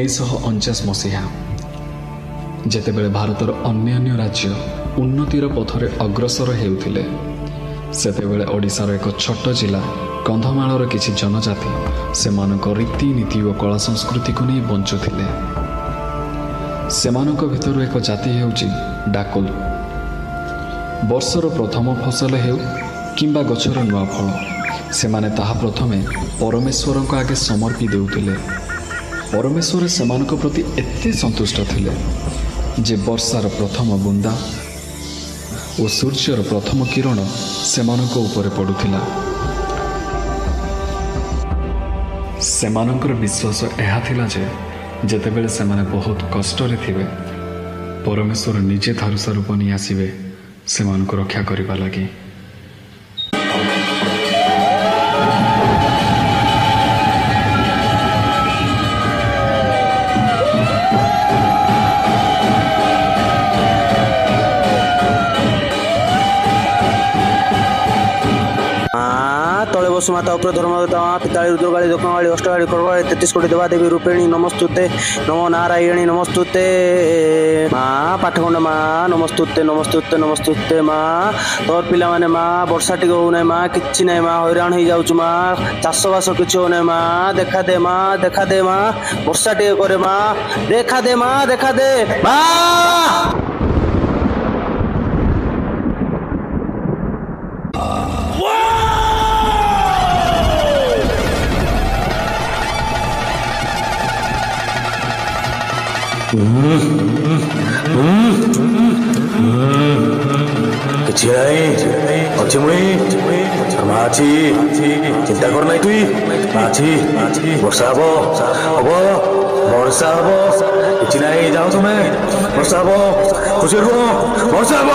1949 मसीहा जेतेबेले भारतर अन्य राज्य उन्नतिर पथरे अग्रसर हेउथिले सेतेबेले ओडिशार एक छोट जिला कंधमालर किछि जनजाति सेमानक रीतिनीति और कला संस्कृति को नहीं बंचुथिले। सेमानक भितर एक जाति हेउची डाकोल। वर्षर प्रथम फसल हेउ किंबा गछर नुआ फल सेमाने ताहा प्रथमे परमेश्वर आगे समर्पी देउथिले। परमेश्वर सेमानक प्रति एते संतुष्ट थिले जे वर्षार प्रथम बुंदा और सूर्यर प्रथम किरण सेमानक ऊपर पड़ुथिला। सेमानकर विश्वास एहा थिला जे जेतेबेले सेमाने बहुत कष्टरे थिबे परमेश्वर निजे धारुसा रूप नहीं आसिबे सेमानक रक्षा करिबा लागि। तले वसुमाता उपर धर्मदेवता पिताली रुद्रकाली दक्षिणकाली अष्टकाली कर्मकाली 33 कोटी देवादेवी रूपिणी नमस्तुते नमो नारायणी नमस्तुते माँ पाठखंड माँ नमस्तुते नमस्तुते नमस्तुते माँ तोर पिला माने माँ वर्षा टिके हो ना माँ किछि नै माँ हैरान हो जाउछु माँ चाष बास किछि हो ना माँ देखा दे माँ वर्षा टिके करे माँ देखा दे माँ चिंता कर तुई वर्षा हम वर्षा हम कि जाओ तुम्हें वर्षा हम खुशी रुह वर्षा हम।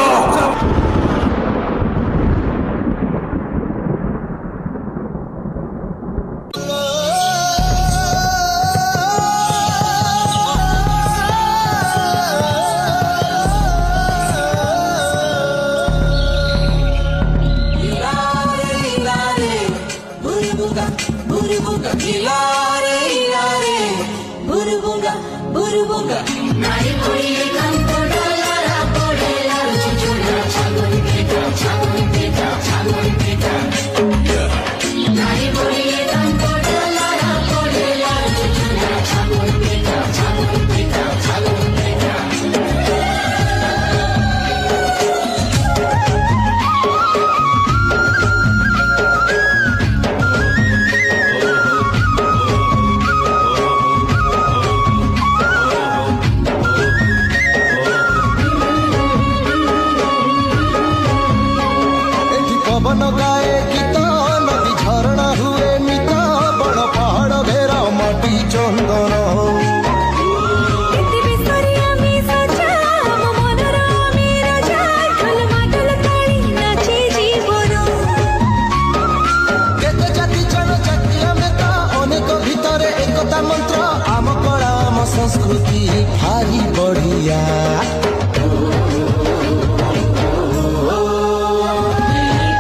संस्कृति भारी बढ़िया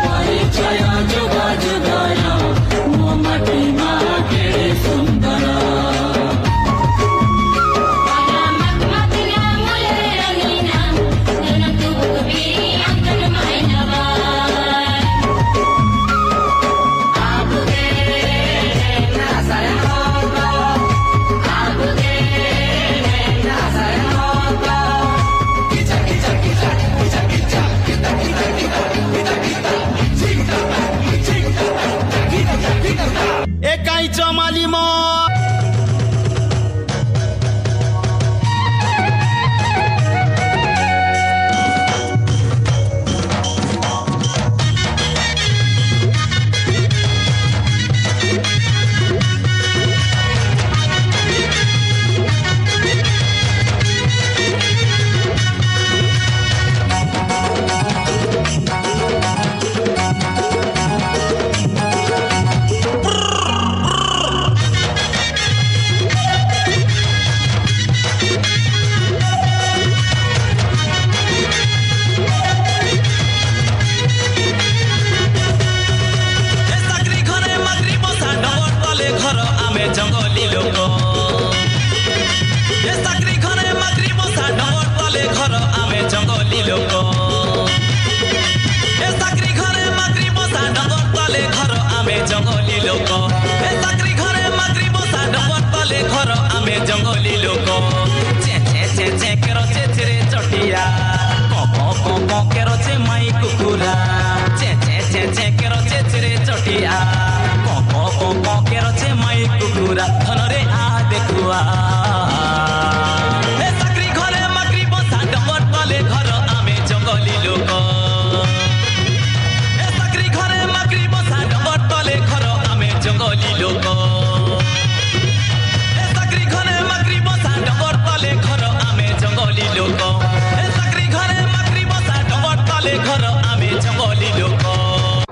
परिचय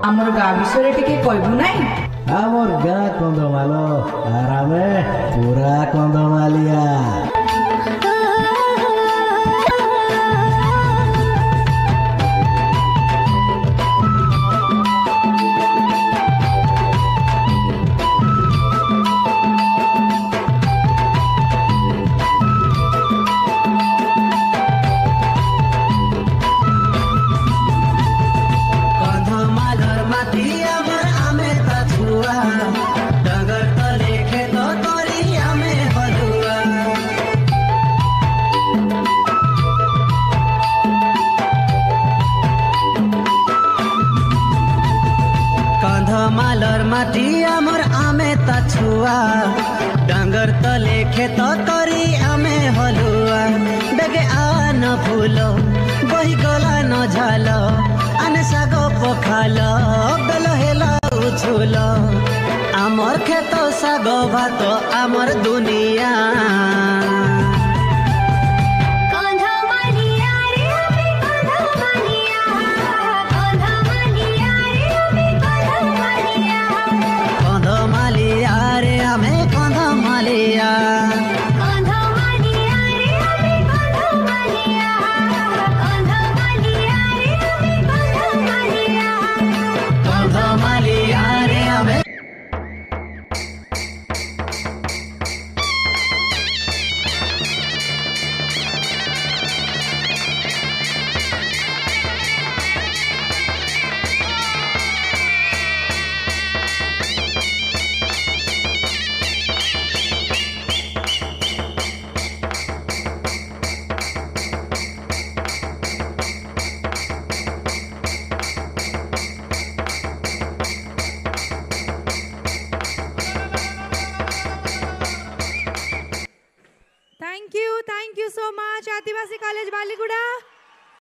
आमर गाँ विषय टिके कहबू नाई आमर गाँ कंधमाल आरामे पूरा कंधमालिया मालर माटी आमर आमे ता छुआ डांगर तले खेत करी आमे हलुआ बेगे आन फूल बही गला न झाल आने साग पखाल बेल हेला उछुल आमर खेत साग भात आमर दुनिया Thank you so much, Adivasi College Baliguda.